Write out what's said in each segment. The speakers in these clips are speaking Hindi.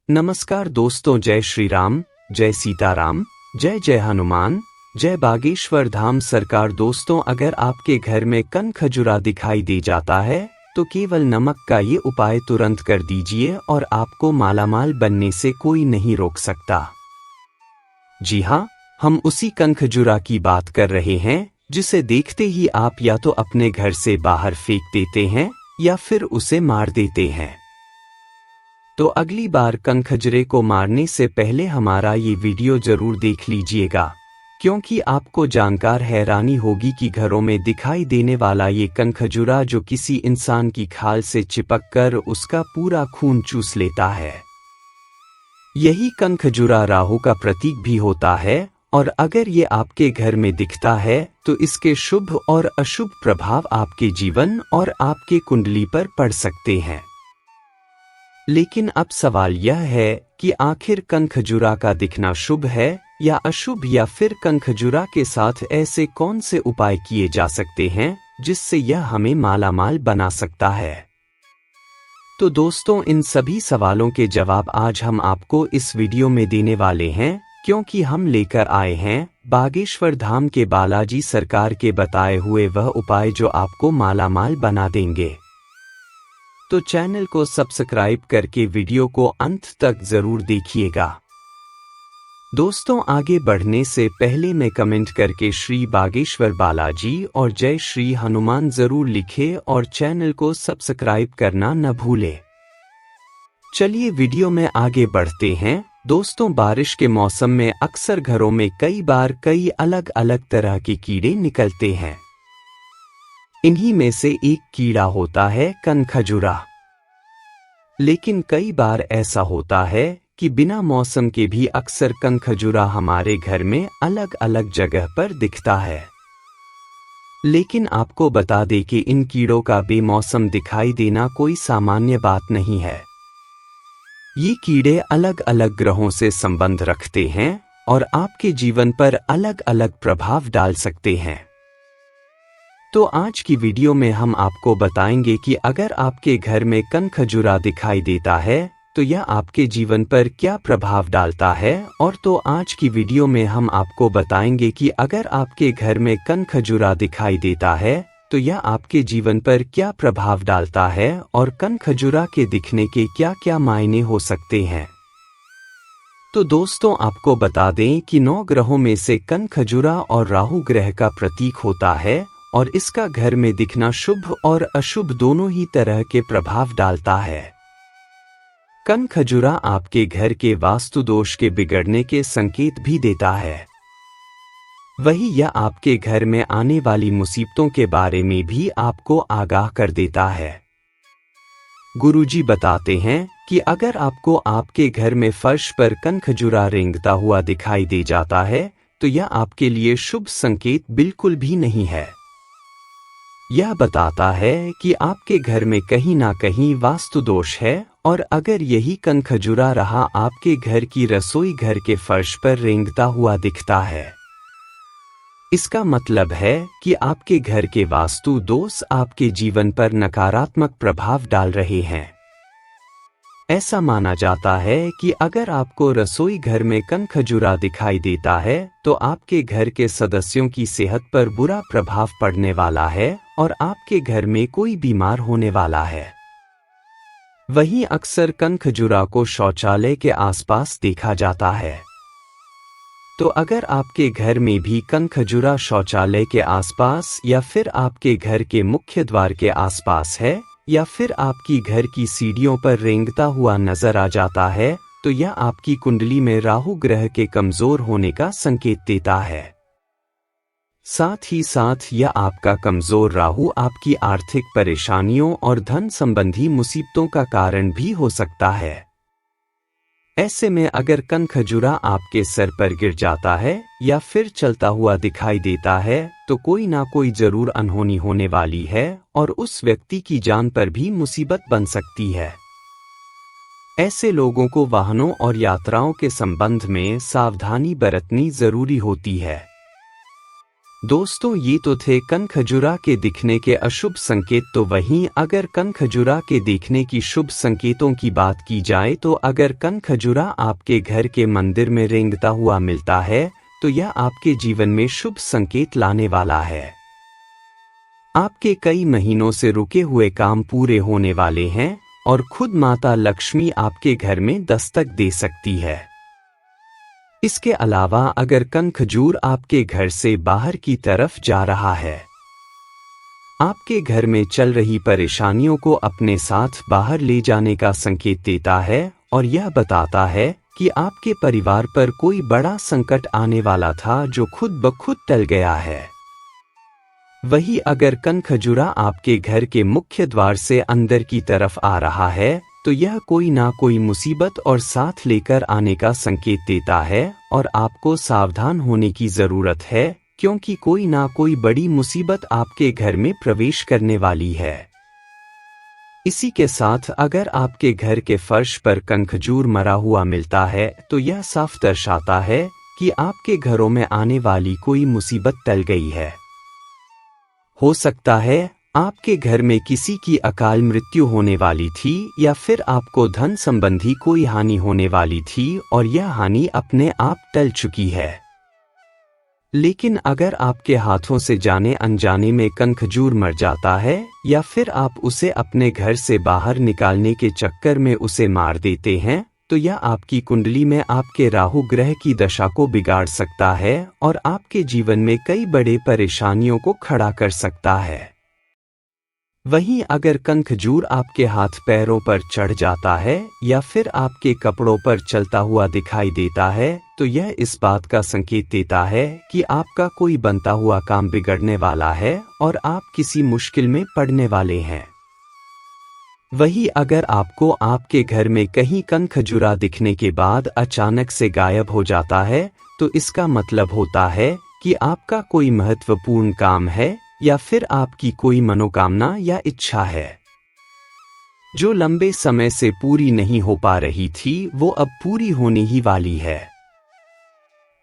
नमस्कार दोस्तों, जय श्री राम, जय सीताराम, जय जय हनुमान, जय बागेश्वर धाम सरकार। दोस्तों, अगर आपके घर में कन खजूरा दिखाई दे जाता है तो केवल नमक का ये उपाय तुरंत कर दीजिए और आपको मालामाल बनने से कोई नहीं रोक सकता। जी हाँ, हम उसी कन खजूरा की बात कर रहे हैं जिसे देखते ही आप या तो अपने घर से बाहर फेंक देते हैं या फिर उसे मार देते हैं। तो अगली बार कन खजूरे को मारने से पहले हमारा ये वीडियो जरूर देख लीजिएगा, क्योंकि आपको जानकर हैरानी होगी कि घरों में दिखाई देने वाला ये कन खजूरा जो किसी इंसान की खाल से चिपक कर उसका पूरा खून चूस लेता है, यही कन खजूरा राहु का प्रतीक भी होता है। और अगर ये आपके घर में दिखता है तो इसके शुभ और अशुभ प्रभाव आपके जीवन और आपके कुंडली पर पड़ सकते हैं। लेकिन अब सवाल यह है कि आखिर कन खजूरा का दिखना शुभ है या अशुभ, या फिर कन खजूरा के साथ ऐसे कौन से उपाय किए जा सकते हैं जिससे यह हमें मालामाल बना सकता है। तो दोस्तों, इन सभी सवालों के जवाब आज हम आपको इस वीडियो में देने वाले हैं, क्योंकि हम लेकर आए हैं बागेश्वर धाम के बालाजी सरकार के बताए हुए वह उपाय जो आपको मालामाल बना देंगे। तो चैनल को सब्सक्राइब करके वीडियो को अंत तक जरूर देखिएगा। दोस्तों, आगे बढ़ने से पहले मैं कमेंट करके श्री बागेश्वर बालाजी और जय श्री हनुमान जरूर लिखें और चैनल को सब्सक्राइब करना न भूलें। चलिए वीडियो में आगे बढ़ते हैं। दोस्तों, बारिश के मौसम में अक्सर घरों में कई बार कई अलग अलग तरह के कीड़े निकलते हैं। इन्हीं में से एक कीड़ा होता है कन खजूरा। लेकिन कई बार ऐसा होता है कि बिना मौसम के भी अक्सर कन खजूरा हमारे घर में अलग अलग जगह पर दिखता है। लेकिन आपको बता दें कि इन कीड़ों का बेमौसम दिखाई देना कोई सामान्य बात नहीं है। ये कीड़े अलग अलग ग्रहों से संबंध रखते हैं और आपके जीवन पर अलग अलग प्रभाव डाल सकते हैं। तो आज की वीडियो में हम आपको बताएंगे कि अगर आपके घर में कन खजूरा दिखाई देता है तो यह आपके जीवन पर क्या प्रभाव डालता है। और तो आज की वीडियो में हम आपको बताएंगे कि अगर आपके घर में कन खजूरा दिखाई देता है तो यह आपके जीवन पर क्या प्रभाव डालता है और कन खजूरा के दिखने के क्या क्या मायने हो सकते हैं। तो दोस्तों, आपको बता दें कि 9 ग्रहों में से कन खजूरा और राहु ग्रह का प्रतीक होता है और इसका घर में दिखना शुभ और अशुभ दोनों ही तरह के प्रभाव डालता है। कन खजूरा आपके घर के वास्तु दोष के बिगड़ने के संकेत भी देता है। वही यह आपके घर में आने वाली मुसीबतों के बारे में भी आपको आगाह कर देता है। गुरुजी बताते हैं कि अगर आपको आपके घर में फर्श पर कन खजूरा रेंगता हुआ दिखाई दे जाता है तो यह आपके लिए शुभ संकेत बिल्कुल भी नहीं है। यह बताता है कि आपके घर में कहीं ना कहीं वास्तु दोष है, और अगर यही कन खजूरा रहा आपके घर की रसोई घर के फर्श पर रेंगता हुआ दिखता है, इसका मतलब है कि आपके घर के वास्तु दोष आपके जीवन पर नकारात्मक प्रभाव डाल रहे हैं। ऐसा माना जाता है कि अगर आपको रसोई घर में कन खजूरा दिखाई देता है तो आपके घर के सदस्यों की सेहत पर बुरा प्रभाव पड़ने वाला है और आपके घर में कोई बीमार होने वाला है। वहीं अक्सर कन खजूरा को शौचालय के आसपास देखा जाता है। तो अगर आपके घर में भी कन खजूरा शौचालय के आसपास या फिर आपके घर के मुख्य द्वार के आसपास है या फिर आपकी घर की सीढ़ियों पर रेंगता हुआ नजर आ जाता है तो यह आपकी कुंडली में राहु ग्रह के कमजोर होने का संकेत देता है। साथ ही साथ यह आपका कमजोर राहु आपकी आर्थिक परेशानियों और धन संबंधी मुसीबतों का कारण भी हो सकता है। ऐसे में अगर कन खजूरा आपके सर पर गिर जाता है या फिर चलता हुआ दिखाई देता है तो कोई ना कोई जरूर अनहोनी होने वाली है और उस व्यक्ति की जान पर भी मुसीबत बन सकती है। ऐसे लोगों को वाहनों और यात्राओं के संबंध में सावधानी बरतनी जरूरी होती है। दोस्तों, ये तो थे कनखजूरा के दिखने के अशुभ संकेत। तो वहीं अगर कनखजूरा के दिखने की शुभ संकेतों की बात की जाए तो अगर कनखजूरा आपके घर के मंदिर में रेंगता हुआ मिलता है तो यह आपके जीवन में शुभ संकेत लाने वाला है। आपके कई महीनों से रुके हुए काम पूरे होने वाले हैं और खुद माता लक्ष्मी आपके घर में दस्तक दे सकती है। इसके अलावा अगर कनखजूर आपके घर से बाहर की तरफ जा रहा है, आपके घर में चल रही परेशानियों को अपने साथ बाहर ले जाने का संकेत देता है और यह बताता है कि आपके परिवार पर कोई बड़ा संकट आने वाला था जो खुद ब खुद टल गया है। वही अगर कनखजूरा आपके घर के मुख्य द्वार से अंदर की तरफ आ रहा है तो यह कोई ना कोई मुसीबत और साथ लेकर आने का संकेत देता है और आपको सावधान होने की जरूरत है क्योंकि कोई ना कोई बड़ी मुसीबत आपके घर में प्रवेश करने वाली है। इसी के साथ अगर आपके घर के फर्श पर कनखजूर मरा हुआ मिलता है तो यह साफ दर्शाता है कि आपके घरों में आने वाली कोई मुसीबत टल गई है। हो सकता है आपके घर में किसी की अकाल मृत्यु होने वाली थी या फिर आपको धन संबंधी कोई हानि होने वाली थी और यह हानि अपने आप टल चुकी है। लेकिन अगर आपके हाथों से जाने अनजाने में कनखजूर मर जाता है या फिर आप उसे अपने घर से बाहर निकालने के चक्कर में उसे मार देते हैं तो यह आपकी कुंडली में आपके राहु ग्रह की दशा को बिगाड़ सकता है और आपके जीवन में कई बड़े परेशानियों को खड़ा कर सकता है। वहीं अगर कनखजूर आपके हाथ पैरों पर चढ़ जाता है या फिर आपके कपड़ों पर चलता हुआ दिखाई देता है तो यह इस बात का संकेत देता है कि आपका कोई बनता हुआ काम बिगड़ने वाला है और आप किसी मुश्किल में पड़ने वाले हैं। वहीं अगर आपको आपके घर में कहीं कनखजूरा दिखने के बाद अचानक से गायब हो जाता है तो इसका मतलब होता है कि आपका कोई महत्वपूर्ण काम है या फिर आपकी कोई मनोकामना या इच्छा है जो लंबे समय से पूरी नहीं हो पा रही थी, वो अब पूरी होने ही वाली है।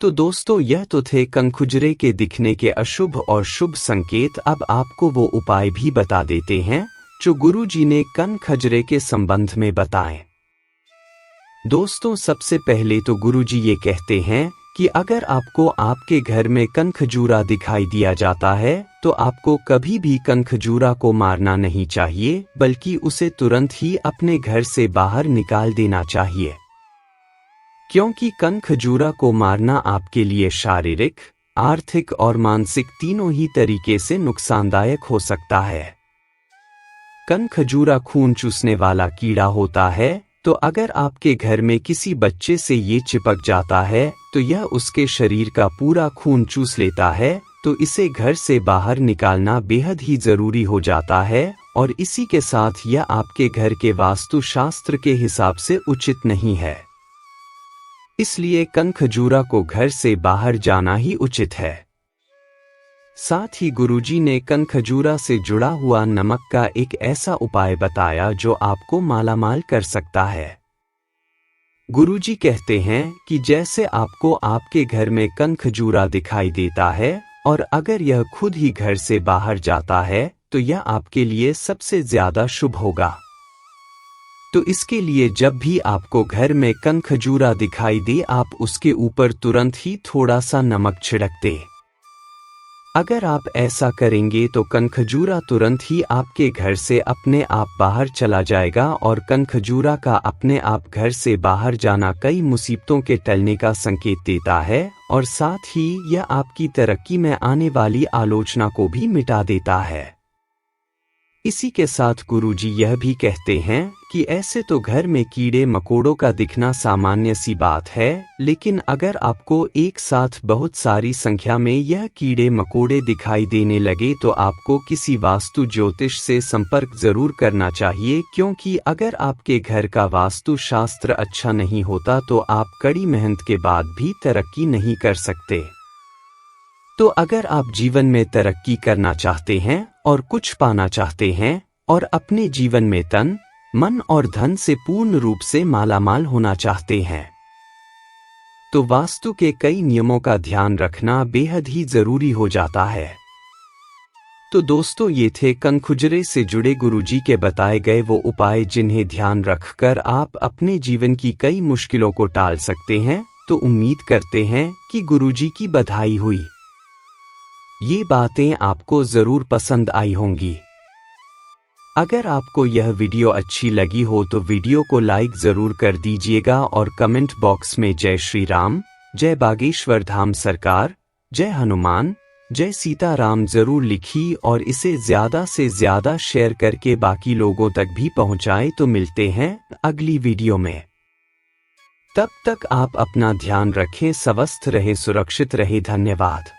तो दोस्तों, यह तो थे कनखजूरे के दिखने के अशुभ और शुभ संकेत। अब आपको वो उपाय भी बता देते हैं जो गुरुजी ने कनखजूरे के संबंध में बताएं। दोस्तों, सबसे पहले तो गुरुजी ये कहते हैं कि अगर आपको आपके घर में कनखजूरा दिखाई दिया जाता है तो आपको कभी भी कनखजूरा को मारना नहीं चाहिए बल्कि उसे तुरंत ही अपने घर से बाहर निकाल देना चाहिए, क्योंकि कनखजूरा को मारना आपके लिए शारीरिक, आर्थिक और मानसिक तीनों ही तरीके से नुकसानदायक हो सकता है। कनखजूरा खून चूसने वाला कीड़ा होता है, तो अगर आपके घर में किसी बच्चे से ये चिपक जाता है तो यह उसके शरीर का पूरा खून चूस लेता है, तो इसे घर से बाहर निकालना बेहद ही जरूरी हो जाता है और इसी के साथ यह आपके घर के वास्तुशास्त्र के हिसाब से उचित नहीं है। इसलिए कनखजूरा को घर से बाहर जाना ही उचित है। साथ ही गुरुजी ने कनखजूरा से जुड़ा हुआ नमक का एक ऐसा उपाय बताया जो आपको मालामाल कर सकता है। गुरुजी कहते हैं कि जैसे आपको आपके घर में कनखजूरा दिखाई देता है और अगर यह खुद ही घर से बाहर जाता है तो यह आपके लिए सबसे ज्यादा शुभ होगा। तो इसके लिए जब भी आपको घर में कनखजूरा दिखाई दे, आप उसके ऊपर तुरंत ही थोड़ा सा नमक छिड़क दें। अगर आप ऐसा करेंगे तो कनखजूरा तुरंत ही आपके घर से अपने आप बाहर चला जाएगा और कनखजूरा का अपने आप घर से बाहर जाना कई मुसीबतों के टलने का संकेत देता है और साथ ही यह आपकी तरक्की में आने वाली आलोचना को भी मिटा देता है। इसी के साथ गुरुजी यह भी कहते हैं कि ऐसे तो घर में कीड़े मकोड़ों का दिखना सामान्य सी बात है, लेकिन अगर आपको एक साथ बहुत सारी संख्या में यह कीड़े मकोड़े दिखाई देने लगे तो आपको किसी वास्तु ज्योतिष से संपर्क जरूर करना चाहिए, क्योंकि अगर आपके घर का वास्तु शास्त्र अच्छा नहीं होता तो आप कड़ी मेहनत के बाद भी तरक्की नहीं कर सकते। तो अगर आप जीवन में तरक्की करना चाहते हैं और कुछ पाना चाहते हैं और अपने जीवन में तन, मन और धन से पूर्ण रूप से मालामाल होना चाहते हैं, तो वास्तु के कई नियमों का ध्यान रखना बेहद ही जरूरी हो जाता है। तो दोस्तों, ये थे कनखुजरे से जुड़े गुरुजी के बताए गए वो उपाय जिन्हें ध्यान रखकर आप अपने जीवन की कई मुश्किलों को टाल सकते हैं। तो उम्मीद करते हैं कि गुरुजी की बधाई हुई। ये बातें आपको जरूर पसंद आई होंगी। अगर आपको यह वीडियो अच्छी लगी हो तो वीडियो को लाइक जरूर कर दीजिएगा और कमेंट बॉक्स में जय श्री राम, जय बागेश्वर धाम सरकार, जय हनुमान, जय सीताराम जरूर लिखिए और इसे ज्यादा से ज्यादा शेयर करके बाकी लोगों तक भी पहुंचाएं। तो मिलते हैं अगली वीडियो में। तब तक आप अपना ध्यान रखें, स्वस्थ रहे, सुरक्षित रहे। धन्यवाद।